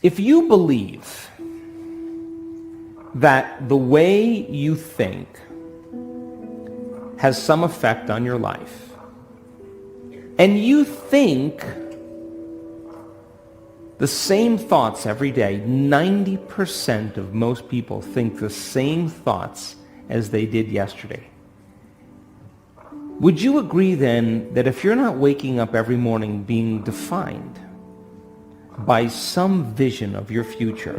If you believe that the way you think has some effect on your life, and you think the same thoughts every day, 90% of most people think the same thoughts as they did yesterday. Would you agree then that if you're not waking up every morning being defined by some vision of your future,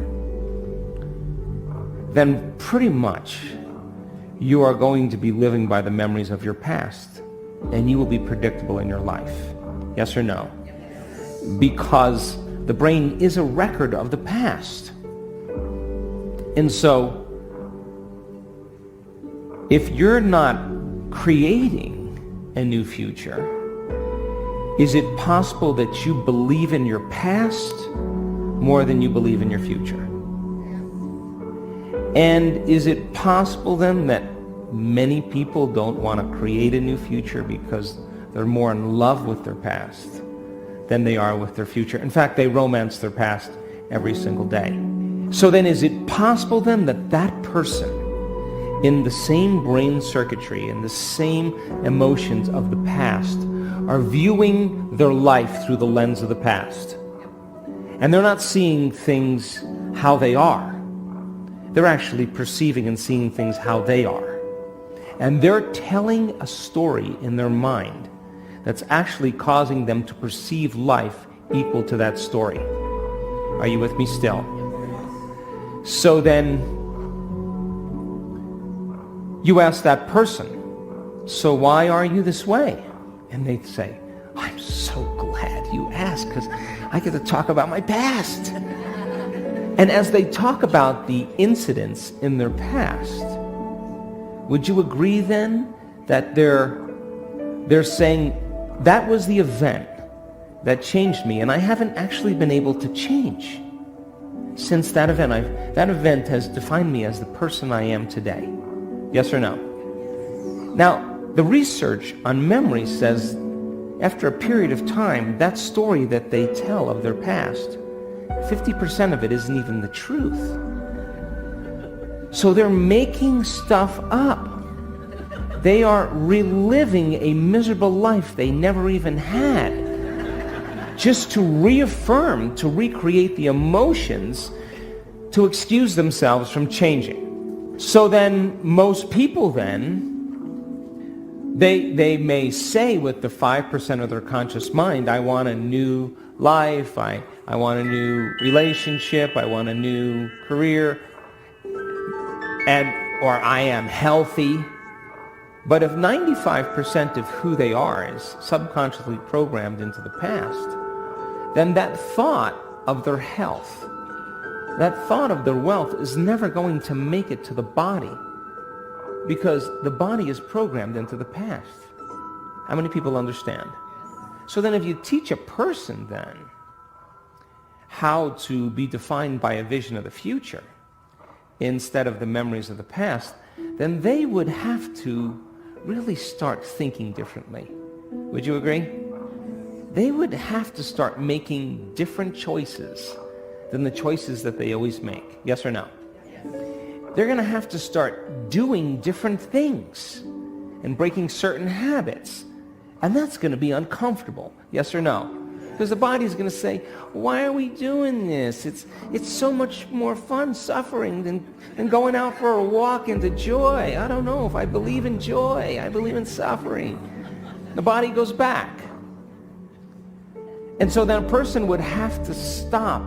then pretty much you are going to be living by the memories of your past, and you will be predictable in your life? Yes or no? Because the brain is a record of the past. And so, if you're not creating a new future, is it possible that you believe in your past more than you believe in your future? And is it possible then that many people don't want to create a new future because they're more in love with their past than they are with their future? In fact, they romance their past every single day. So then is it possible then that that person in the same brain circuitry and the same emotions of the past are viewing their life through the lens of the past? And they're not seeing things how they are. They're actually perceiving and seeing things how they are. And they're telling a story in their mind that's actually causing them to perceive life equal to that story. Are you with me still? So then you ask that person, so why are you this way? And they say, I'm so glad you asked because I get to talk about my past. And as they talk about the incidents in their past, would you agree then that they're saying, that was the event that changed me, and I haven't actually been able to change since that event. That event has defined me as the person I am today. Yes or no? Now, the research on memory says after a period of time, that story that they tell of their past, 50% of it isn't even the truth. So they're making stuff up. They are reliving a miserable life they never even had, just to reaffirm, to recreate the emotions, to excuse themselves from changing. So then most people then, they may say with the 5% of their conscious mind, I want a new life, I want a new relationship, I want a new career, or I am healthy. But if 95% of who they are is subconsciously programmed into the past, then that thought of their health, that thought of their wealth is never going to make it to the body, because the body is programmed into the past. How many people understand? So then if you teach a person then how to be defined by a vision of the future instead of the memories of the past, then they would have to really start thinking differently. Would you agree? They would have to start making different choices than the choices that they always make. Yes or no? They're going to have to start doing different things and breaking certain habits. And that's going to be uncomfortable. Yes or no? Because the body's going to say, why are we doing this? It's so much more fun suffering than going out for a walk into joy. I don't know if I believe in joy. I believe in suffering. The body goes back. And so then a person would have to stop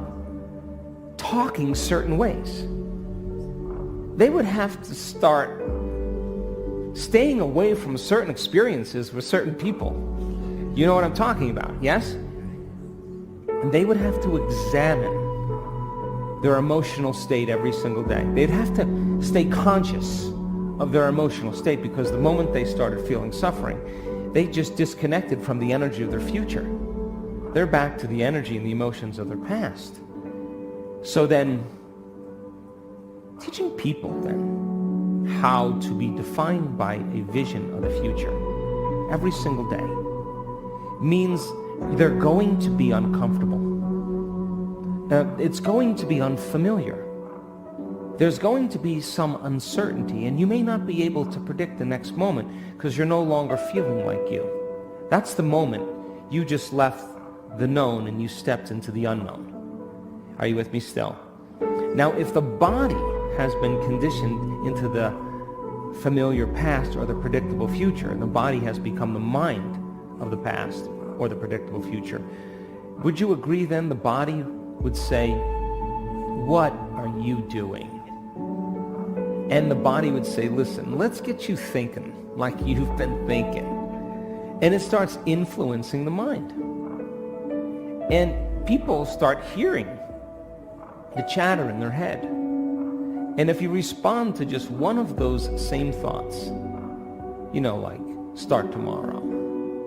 talking certain ways. They would have to start staying away from certain experiences with certain people. You know what I'm talking about, yes? And they would have to examine their emotional state every single day. They'd have to stay conscious of their emotional state, because the moment they started feeling suffering, they just disconnected from the energy of their future. They're back to the energy and the emotions of their past. So then, teaching people then how to be defined by a vision of the future every single day means they're going to be uncomfortable. it's going to be unfamiliar. There's going to be some uncertainty, and you may not be able to predict the next moment because you're no longer feeling like you. That's the moment you just left the known and you stepped into the unknown. Are you with me still? Now, if the body has been conditioned into the familiar past or the predictable future, and the body has become the mind of the past or the predictable future, would you agree then the body would say, "What are you doing?" And the body would say, "Listen, let's get you thinking like you've been thinking." And it starts influencing the mind. And people start hearing the chatter in their head. And if you respond to just one of those same thoughts, like start tomorrow,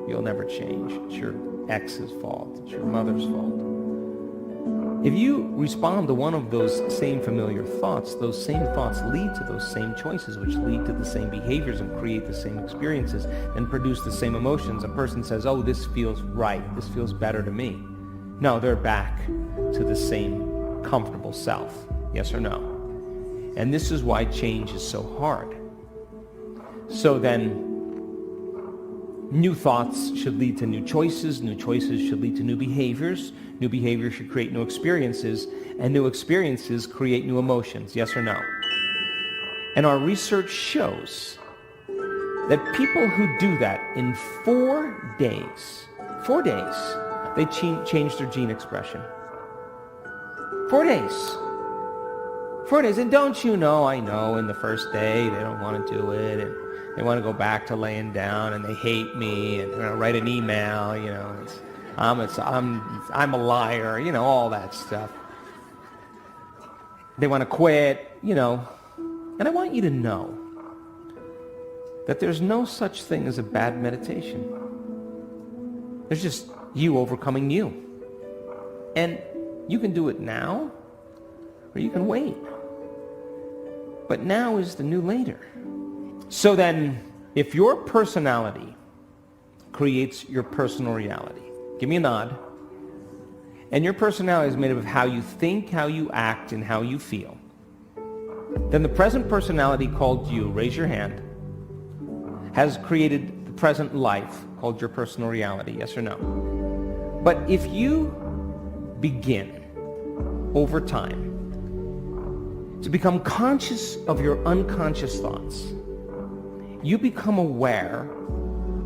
you'll never change, it's your ex's fault, it's your mother's fault. If you respond to one of those same familiar thoughts, those same thoughts lead to those same choices, which lead to the same behaviors and create the same experiences and produce the same emotions. A person says, "Oh, this feels right, this feels better to me." No, they're back to the same comfortable self. Yes or no? And this is why change is so hard. So then, new thoughts should lead to new choices should lead to new behaviors should create new experiences, and new experiences create new emotions. Yes or no? And our research shows that people who do that in 4 days, they change their gene expression. 4 days. 4 days. And don't you know, I know in the first day they don't want to do it, and they want to go back to laying down, and they hate me, and they're going to write an email, I'm a liar, all that stuff. They want to quit, And I want you to know that there's no such thing as a bad meditation. There's just you overcoming you. And you can do it now, or you can wait. But now is the new later. So then, if your personality creates your personal reality, give me a nod, and your personality is made up of how you think, how you act, and how you feel, then the present personality called you, raise your hand, has created the present life called your personal reality, yes or no? But if you begin over time to become conscious of your unconscious thoughts, you become aware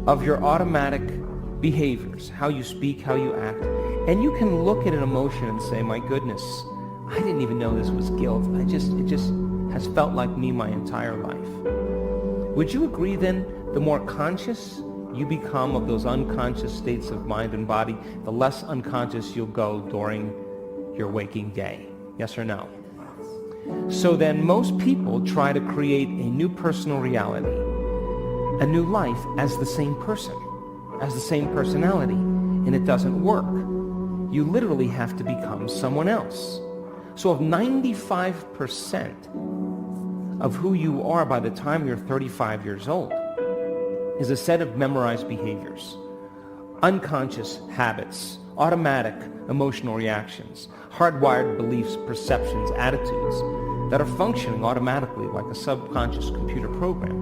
of your automatic behaviors, how you speak, how you act, and you can look at an emotion and say, "My goodness, I didn't even know this was guilt. It just has felt like me my entire life." Would you agree then, the more conscious you become of those unconscious states of mind and body, the less unconscious you'll go during your waking day? Yes or no? So then most people try to create a new personal reality, a new life as the same person, as the same personality, and it doesn't work. You literally have to become someone else. So if 95% of who you are by the time you're 35 years old is a set of memorized behaviors, unconscious habits, automatic emotional reactions, hardwired beliefs, perceptions, attitudes that are functioning automatically like a subconscious computer program,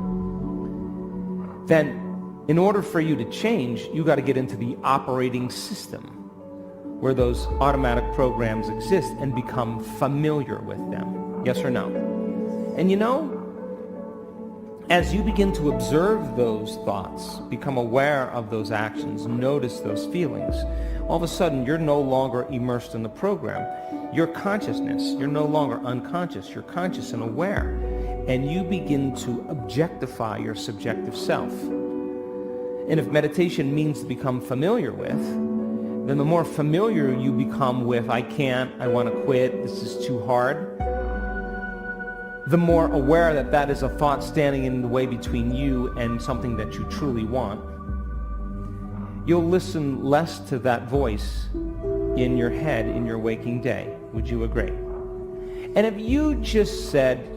then in order for you to change, you got to get into the operating system where those automatic programs exist and become familiar with them. Yes or no? And as you begin to observe those thoughts, become aware of those actions, notice those feelings, all of a sudden you're no longer immersed in the program. Your consciousness, you're no longer unconscious, you're conscious and aware. And you begin to objectify your subjective self. And if meditation means to become familiar with, then the more familiar you become with, I can't, I want to quit, this is too hard, the more aware that that is a thought standing in the way between you and something that you truly want, you'll listen less to that voice in your head in your waking day. Would you agree? And if you just said,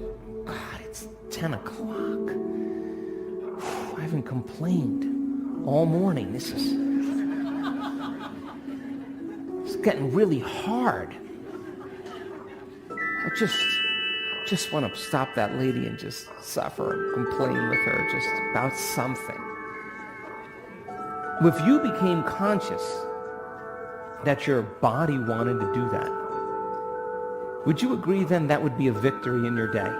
"God, it's 10 o'clock. I haven't complained all morning. It's getting really hard. I just want to stop that lady and just suffer and complain with her just about something. If you became conscious that your body wanted to do that, would you agree then that would be a victory in your day?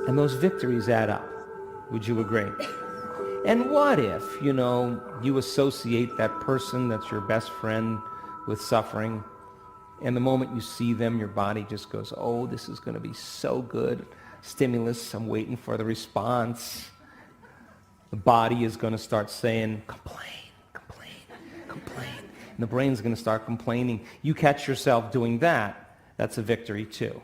And those victories add up. Would you agree? And what if, you associate that person that's your best friend with suffering, and the moment you see them, your body just goes, oh, this is going to be so good. Stimulus, I'm waiting for the response. The body is going to start saying, complain, complain, complain. And the brain's going to start complaining. You catch yourself doing that, that's a victory too.